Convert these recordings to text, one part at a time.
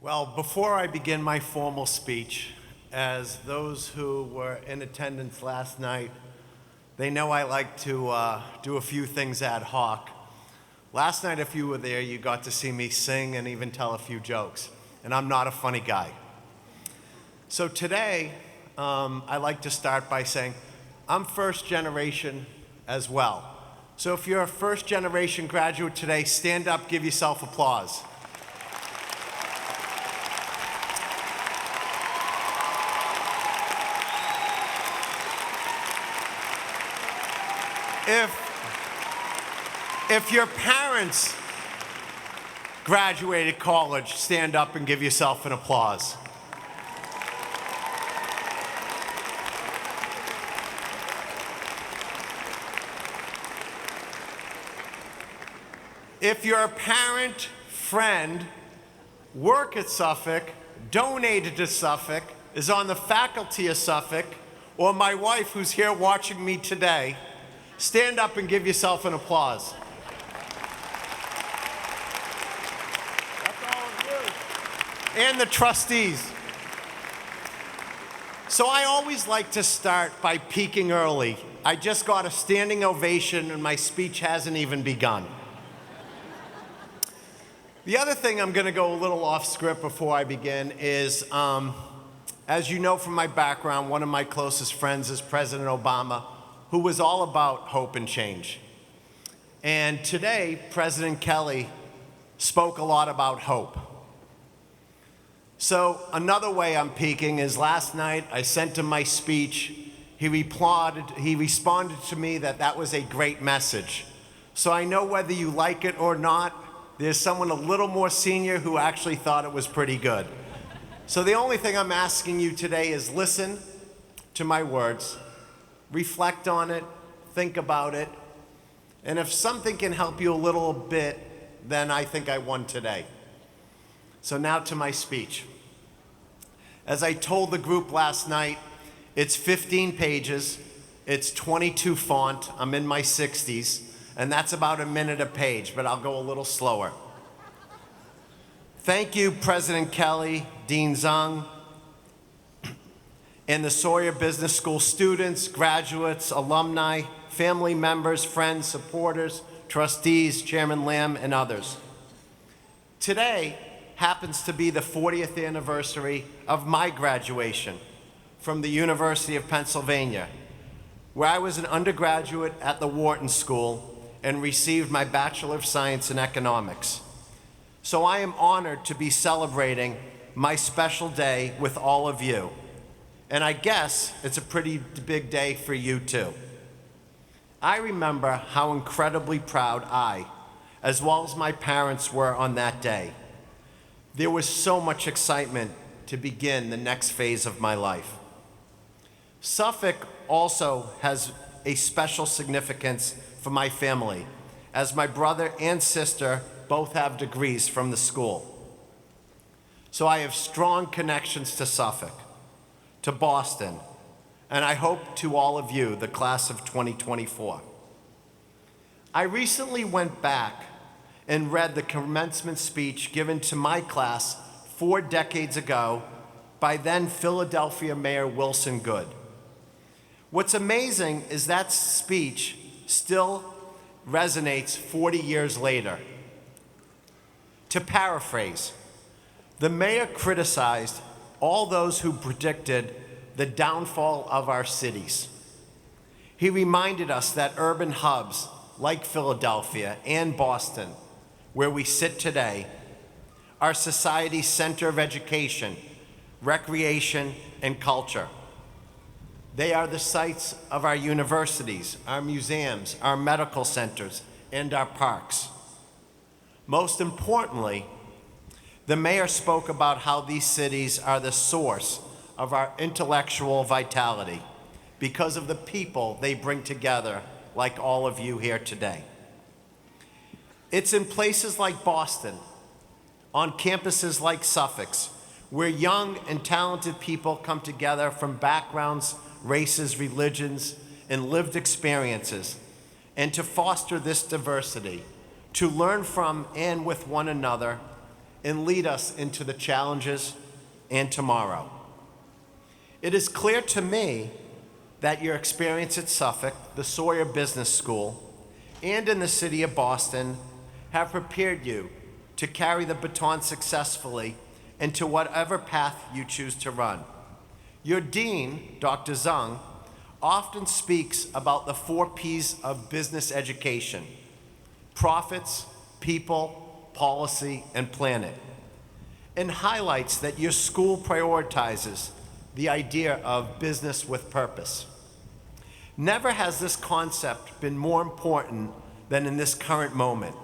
Well, before I begin my formal speech, as those who were in attendance last night, they know I like to do a few things ad hoc. Last night, if you were there, you got to see me sing and even tell a few jokes, and I'm not a funny guy. So today, I like to start by saying, I'm first generation as well. So if you're a first generation graduate today, stand up, give yourself applause. If your parents graduated college, stand up and give yourself an applause. If your parent, friend, work at Suffolk, donated to Suffolk, is on the faculty of Suffolk, or my wife who's here watching me today, stand up and give yourself an applause. That's all of you. And the trustees. So I always like to start by peaking early. I just got a standing ovation and my speech hasn't even begun. The other thing I'm going to go a little off script before I begin is, as you know from my background, one of my closest friends is President Obama, who was all about hope and change. And today, President Kelly spoke a lot about hope. So another way I'm peaking is last night I sent him my speech. He responded to me that was a great message. So I know whether you like it or not, there's someone a little more senior who actually thought it was pretty good. So the only thing I'm asking you today is listen to my words, reflect on it, think about it, and if something can help you a little bit, then I think I won today. So now to my speech. As I told the group last night, it's 15 pages, it's 22 font, I'm in my 60s, and that's about a minute a page, but I'll go a little slower. Thank you, President Kelly, Dean Zung, and the Sawyer Business School students, graduates, alumni, family members, friends, supporters, trustees, Chairman Lamb, and others. Today happens to be the 40th anniversary of my graduation from the University of Pennsylvania, where I was an undergraduate at the Wharton School and received my Bachelor of Science in Economics. So I am honored to be celebrating my special day with all of you. And I guess it's a pretty big day for you too. I remember how incredibly proud I, as well as my parents, were on that day. There was so much excitement to begin the next phase of my life. Suffolk also has a special significance for my family, as my brother and sister both have degrees from the school. So I have strong connections to Suffolk, to Boston, and I hope to all of you, the class of 2024. I recently went back and read the commencement speech given to my class 4 decades ago by then Philadelphia Mayor Wilson Goode. What's amazing is that speech still resonates 40 years later. To paraphrase, the mayor criticized all those who predicted the downfall of our cities. He reminded us that urban hubs like Philadelphia and Boston, where we sit today, are society's center of education, recreation, and culture. They are the sites of our universities, our museums, our medical centers, and our parks. Most importantly, the mayor spoke about how these cities are the source of our intellectual vitality because of the people they bring together, like all of you here today. It's in places like Boston, on campuses like Suffolk's, where young and talented people come together from backgrounds, races, religions, and lived experiences, and to foster this diversity, to learn from and with one another, and lead us into the challenges and tomorrow. It is clear to me that your experience at Suffolk, the Sawyer Business School, and in the city of Boston have prepared you to carry the baton successfully into whatever path you choose to run. Your dean, Dr. Zung, often speaks about the 4 P's of business education: profits, people, policy, and planet, and highlights that your school prioritizes the idea of business with purpose. Never has this concept been more important than in this current moment.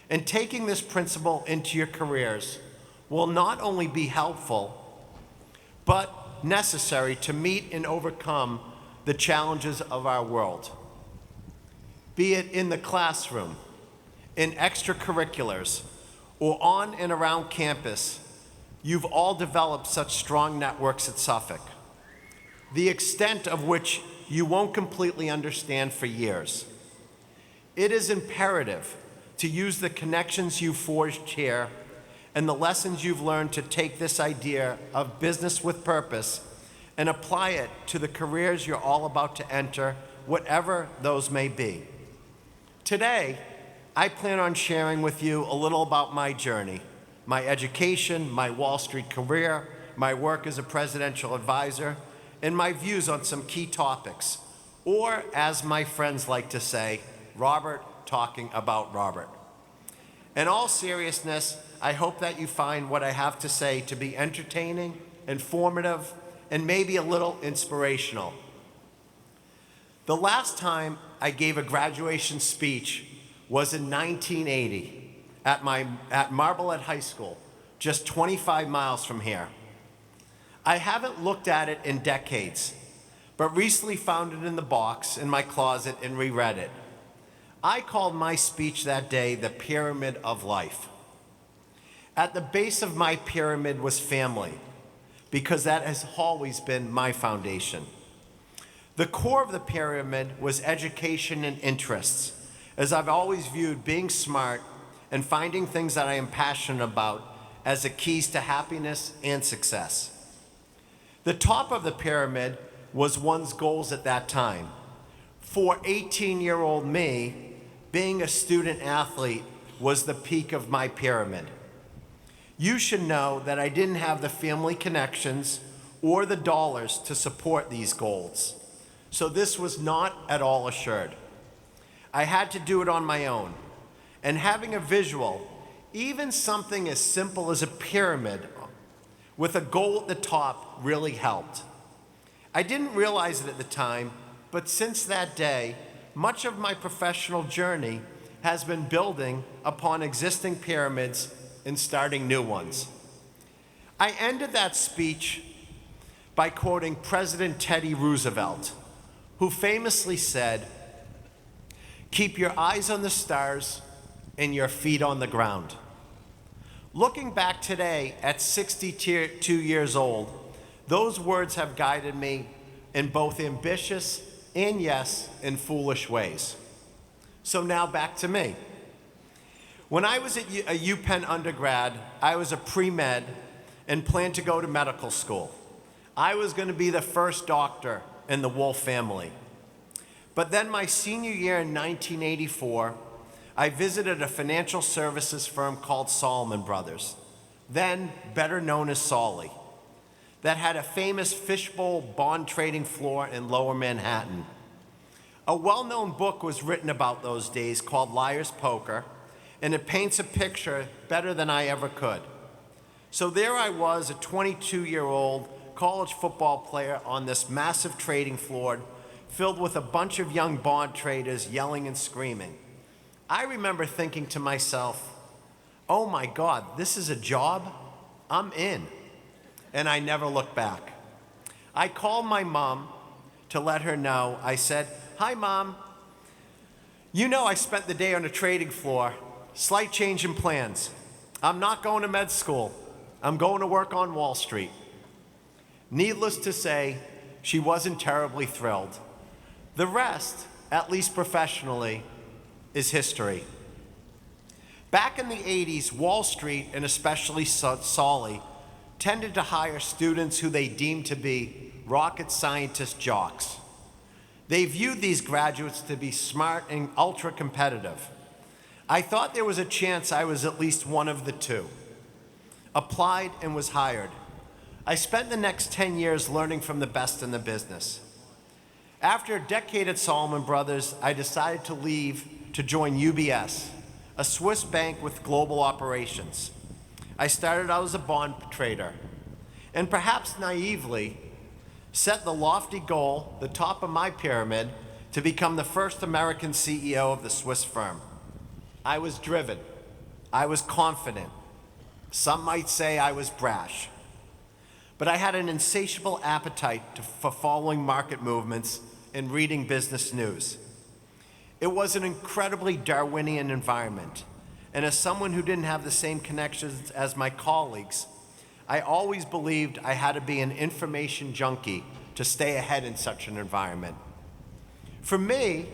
And taking this principle into your careers will not only be helpful, but necessary to meet and overcome the challenges of our world. Be it in the classroom, in extracurriculars, or on and around campus, you've all developed such strong networks at Suffolk, the extent of which you won't completely understand for years. It is imperative to use the connections you've forged here and the lessons you've learned to take this idea of business with purpose and apply it to the careers you're all about to enter, whatever those may be. Today, I plan on sharing with you a little about my journey, my education, my Wall Street career, my work as a presidential advisor, and my views on some key topics, or as my friends like to say, Robert talking about Robert. In all seriousness, I hope that you find what I have to say to be entertaining, informative, and maybe a little inspirational. The last time I gave a graduation speech was in 1980 at Marblehead High School, just 25 miles from here. I haven't looked at it in decades, but recently found it in the box in my closet and reread it. I called my speech that day the Pyramid of Life. At the base of my pyramid was family, because that has always been my foundation. The core of the pyramid was education and interests, as I've always viewed being smart and finding things that I am passionate about as the keys to happiness and success. The top of the pyramid was one's goals at that time. For 18-year-old me, being a student athlete was the peak of my pyramid. You should know that I didn't have the family connections or the dollars to support these goals, so this was not at all assured. I had to do it on my own, and having a visual, even something as simple as a pyramid with a goal at the top, really helped. I didn't realize it at the time, but since that day, much of my professional journey has been building upon existing pyramids and starting new ones. I ended that speech by quoting President Teddy Roosevelt, who famously said, "Keep your eyes on the stars and your feet on the ground." Looking back today at 62 years old, those words have guided me in both ambitious and, yes, in foolish ways. So now back to me. When I was at a UPenn undergrad, I was a pre-med and planned to go to medical school. I was going to be the first doctor in the Wolf family. But then my senior year in 1984, I visited a financial services firm called Salomon Brothers, then better known as Solly, that had a famous fishbowl bond trading floor in Lower Manhattan. A well-known book was written about those days called Liar's Poker, and it paints a picture better than I ever could. So there I was, a 22-year-old college football player on this massive trading floor filled with a bunch of young bond traders yelling and screaming. I remember thinking to myself, oh my God, this is a job? I'm in. And I never looked back. I called my mom to let her know. I said, "Hi, Mom. You know I spent the day on a trading floor. Slight change in plans. I'm not going to med school. I'm going to work on Wall Street." Needless to say, she wasn't terribly thrilled. The rest, at least professionally, is history. Back in the 80s, Wall Street, and especially Sawyer, tended to hire students who they deemed to be rocket scientist jocks. They viewed these graduates to be smart and ultra-competitive. I thought there was a chance I was at least one of the two. Applied and was hired. I spent the next 10 years learning from the best in the business. After a decade at Salomon Brothers, I decided to leave to join UBS, a Swiss bank with global operations. I started out as a bond trader, and perhaps naively, set the lofty goal, the top of my pyramid, to become the first American CEO of the Swiss firm. I was driven. I was confident. Some might say I was brash. But I had an insatiable appetite for following market movements and reading business news. It was an incredibly Darwinian environment, and as someone who didn't have the same connections as my colleagues, I always believed I had to be an information junkie to stay ahead in such an environment. For me,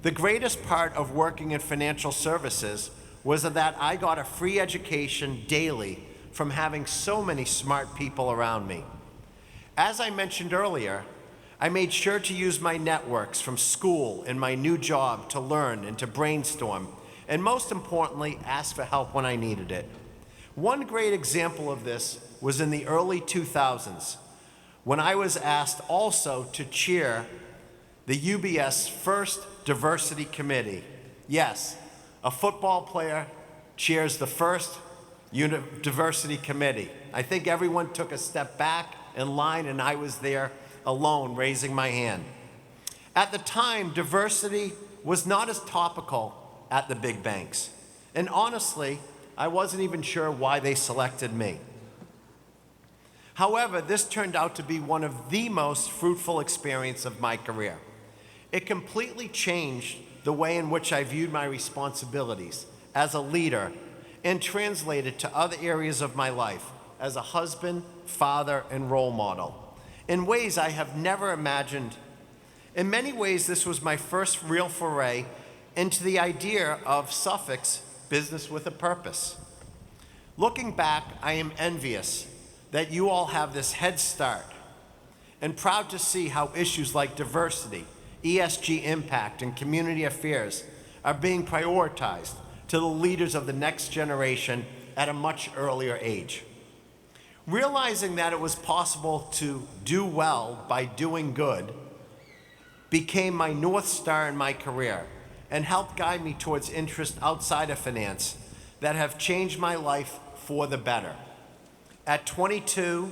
the greatest part of working in financial services was that I got a free education daily from having so many smart people around me. As I mentioned earlier, I made sure to use my networks from school and my new job to learn and to brainstorm, and most importantly, ask for help when I needed it. One great example of this was in the early 2000s, when I was asked also to chair the UBS first diversity committee. Yes, a football player chairs the first diversity committee. I think everyone took a step back in line, and I was there alone raising my hand. At the time, diversity was not as topical at the big banks. And honestly, I wasn't even sure why they selected me. However, this turned out to be one of the most fruitful experiences of my career. It completely changed the way in which I viewed my responsibilities as a leader and translated to other areas of my life as a husband, father, and role model in ways I have never imagined. In many ways, this was my first real foray into the idea of Suffolk's business with a purpose. Looking back, I am envious that you all have this head start and proud to see how issues like diversity, ESG impact, and community affairs are being prioritized to the leaders of the next generation at a much earlier age. Realizing that it was possible to do well by doing good became my North Star in my career and helped guide me towards interests outside of finance that have changed my life for the better. At 22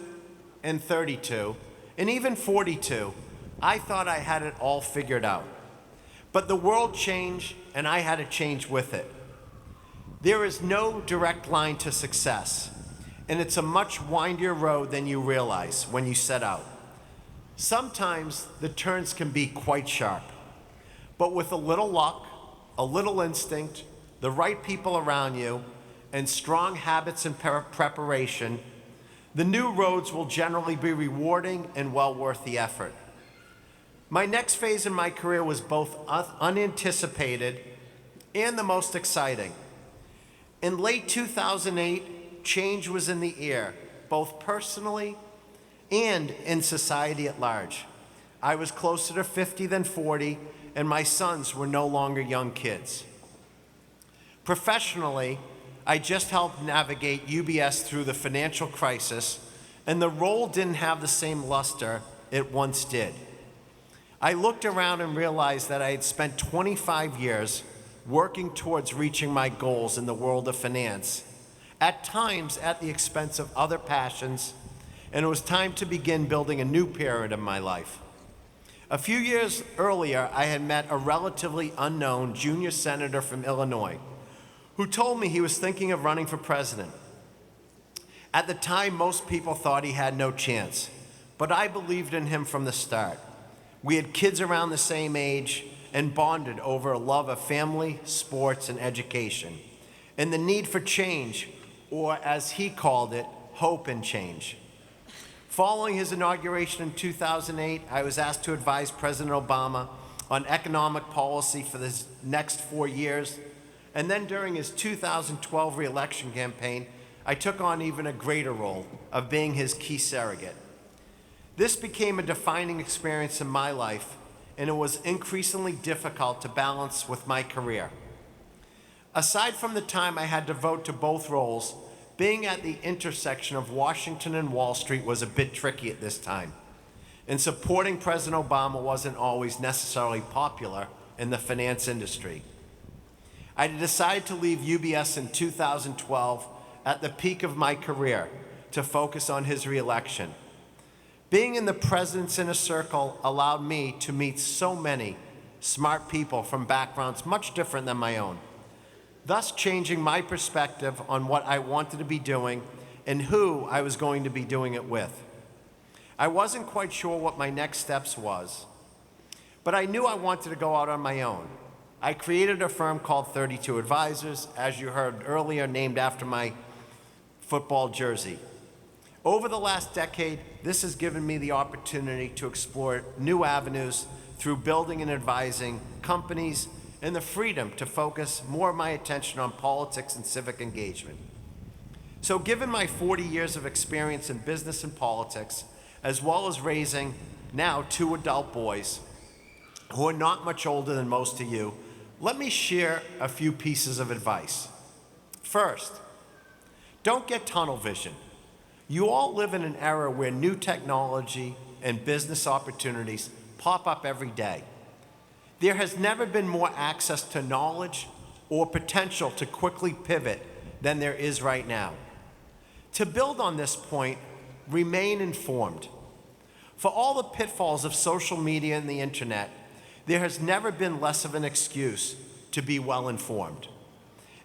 and 32, and even 42, I thought I had it all figured out. But the world changed, and I had to change with it. There is no direct line to success, and it's a much windier road than you realize when you set out. Sometimes the turns can be quite sharp, but with a little luck, a little instinct, the right people around you, and strong habits and preparation, the new roads will generally be rewarding and well worth the effort. My next phase in my career was both unanticipated and the most exciting. In late 2008, change was in the air, both personally and in society at large. I was closer to 50 than 40, and my sons were no longer young kids. Professionally, I just helped navigate UBS through the financial crisis, and the role didn't have the same luster it once did. I looked around and realized that I had spent 25 years working towards reaching my goals in the world of finance, at times at the expense of other passions, and it was time to begin building a new period in my life. A few years earlier, I had met a relatively unknown junior senator from Illinois who told me he was thinking of running for president. At the time, most people thought he had no chance, but I believed in him from the start. We had kids around the same age and bonded over a love of family, sports, and education, and the need for change, or as he called it, hope and change. Following his inauguration in 2008, I was asked to advise President Obama on economic policy for the next 4 years, And then during his 2012 re-election campaign, I took on even a greater role of being his key surrogate. This became a defining experience in my life, and it was increasingly difficult to balance with my career. Aside from the time I had to devote to both roles, being at the intersection of Washington and Wall Street was a bit tricky at this time, and supporting President Obama wasn't always necessarily popular in the finance industry. I decided to leave UBS in 2012 at the peak of my career to focus on his re-election. Being in the president's inner circle allowed me to meet so many smart people from backgrounds much different than my own, thus changing my perspective on what I wanted to be doing and who I was going to be doing it with. I wasn't quite sure what my next steps was, but I knew I wanted to go out on my own. I created a firm called 32 Advisors, as you heard earlier, named after my football jersey. Over the last decade, this has given me the opportunity to explore new avenues through building and advising companies and the freedom to focus more of my attention on politics and civic engagement. So given my 40 years of experience in business and politics, as well as raising now 2 adult boys who are not much older than most of you, let me share a few pieces of advice. First, don't get tunnel vision. You all live in an era where new technology and business opportunities pop up every day. There has never been more access to knowledge or potential to quickly pivot than there is right now. To build on this point, remain informed. For all the pitfalls of social media and the internet, there has never been less of an excuse to be well informed.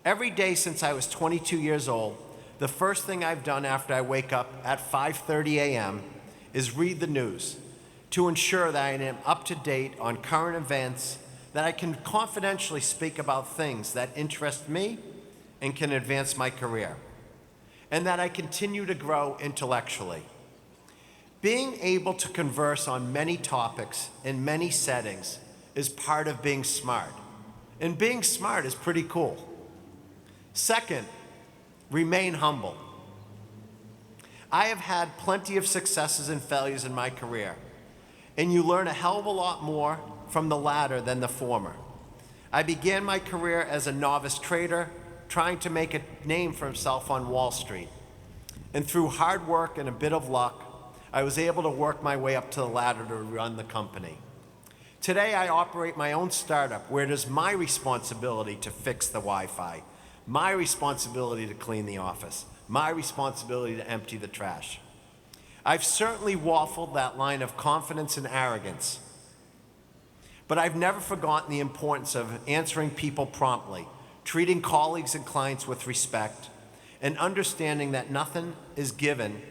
Every day since I was 22 years old, the first thing I've done after I wake up at 5:30 a.m. is read the news to ensure that I am up to date on current events, that I can confidentially speak about things that interest me and can advance my career, and that I continue to grow intellectually. Being able to converse on many topics in many settings is part of being smart. And being smart is pretty cool. Second, remain humble. I have had plenty of successes and failures in my career, and you learn a hell of a lot more from the latter than the former. I began my career as a novice trader, trying to make a name for himself on Wall Street. And through hard work and a bit of luck, I was able to work my way up to the ladder to run the company. Today, I operate my own startup where it is my responsibility to fix the Wi-Fi, my responsibility to clean the office, my responsibility to empty the trash. I've certainly waffled that line of confidence and arrogance, but I've never forgotten the importance of answering people promptly, treating colleagues and clients with respect, and understanding that nothing is given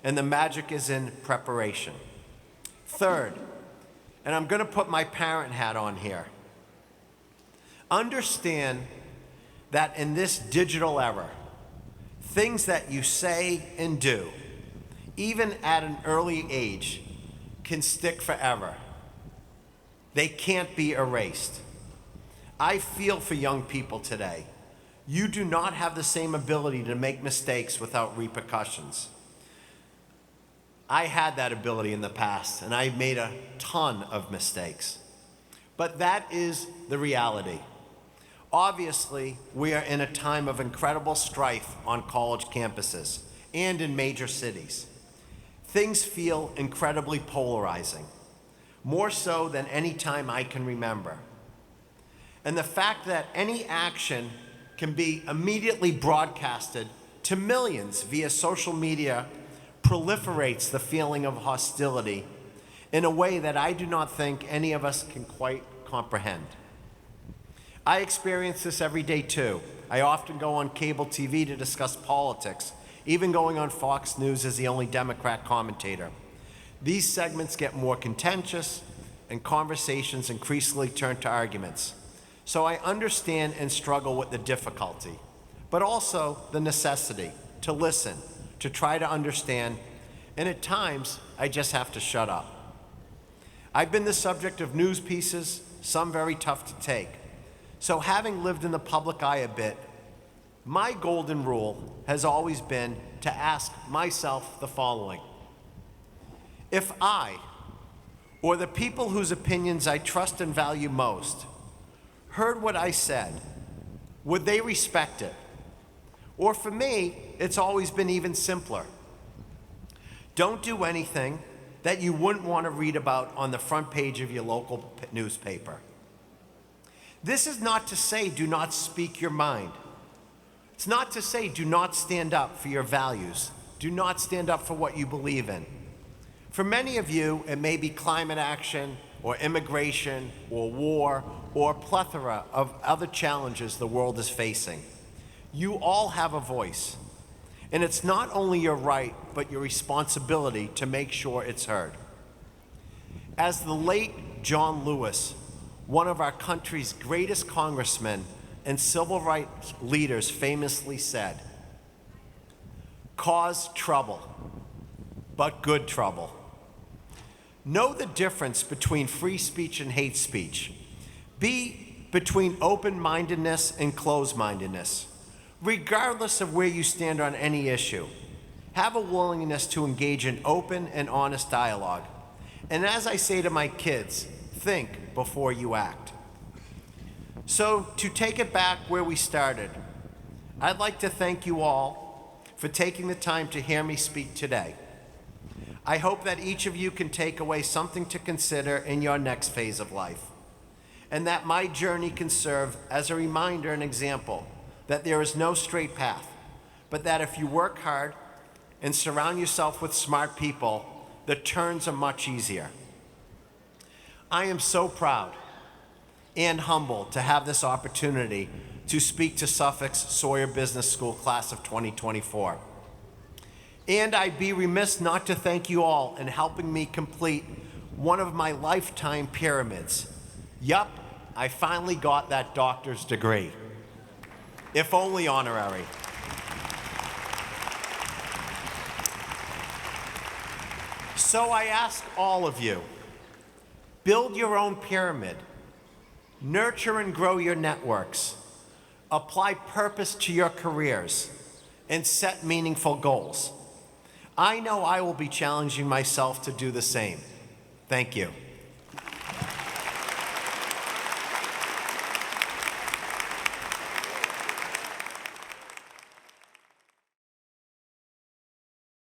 and the magic is in preparation. Third, and I'm going to put my parent hat on here, understand that in this digital era, things that you say and do, even at an early age, can stick forever. They can't be erased. I feel for young people today. You do not have the same ability to make mistakes without repercussions. I had that ability in the past, and I made a ton of mistakes. But that is the reality. Obviously, we are in a time of incredible strife on college campuses and in major cities. Things feel incredibly polarizing, more so than any time I can remember. And the fact that any action can be immediately broadcasted to millions via social media proliferates the feeling of hostility in a way that I do not think any of us can quite comprehend. I experience this every day too. I often go on cable TV to discuss politics, even going on Fox News as the only Democrat commentator. These segments get more contentious and conversations increasingly turn to arguments. So I understand and struggle with the difficulty, but also the necessity to listen, to try to understand, and at times, I just have to shut up. I've been the subject of news pieces, some very tough to take. So having lived in the public eye a bit, my golden rule has always been to ask myself the following. If I, or the people whose opinions I trust and value most, heard what I said, would they respect it? Or for me, it's always been even simpler. Don't do anything that you wouldn't want to read about on the front page of your local newspaper. This is not to say do not speak your mind. It's not to say do not stand up for your values. Do not stand up for what you believe in. For many of you, it may be climate action or immigration or war or a plethora of other challenges the world is facing. You all have a voice. And it's not only your right, but your responsibility to make sure it's heard. As the late John Lewis, one of our country's greatest congressmen and civil rights leaders, famously said, "Cause trouble, but good trouble." Know the difference between free speech and hate speech. Be between open-mindedness and closed-mindedness. Regardless of where you stand on any issue, have a willingness to engage in open and honest dialogue. And as I say to my kids, think before you act. So to take it back where we started, I'd like to thank you all for taking the time to hear me speak today. I hope that each of you can take away something to consider in your next phase of life, and that my journey can serve as a reminder and example that there is no straight path, but that if you work hard and surround yourself with smart people, the turns are much easier. I am so proud and humbled to have this opportunity to speak to Suffolk's Sawyer Business School class of 2024. And I'd be remiss not to thank you all in helping me complete one of my lifetime pyramids. Yup, I finally got that doctor's degree. If only honorary. So I ask all of you, build your own pyramid, nurture and grow your networks, apply purpose to your careers, and set meaningful goals. I know I will be challenging myself to do the same. Thank you.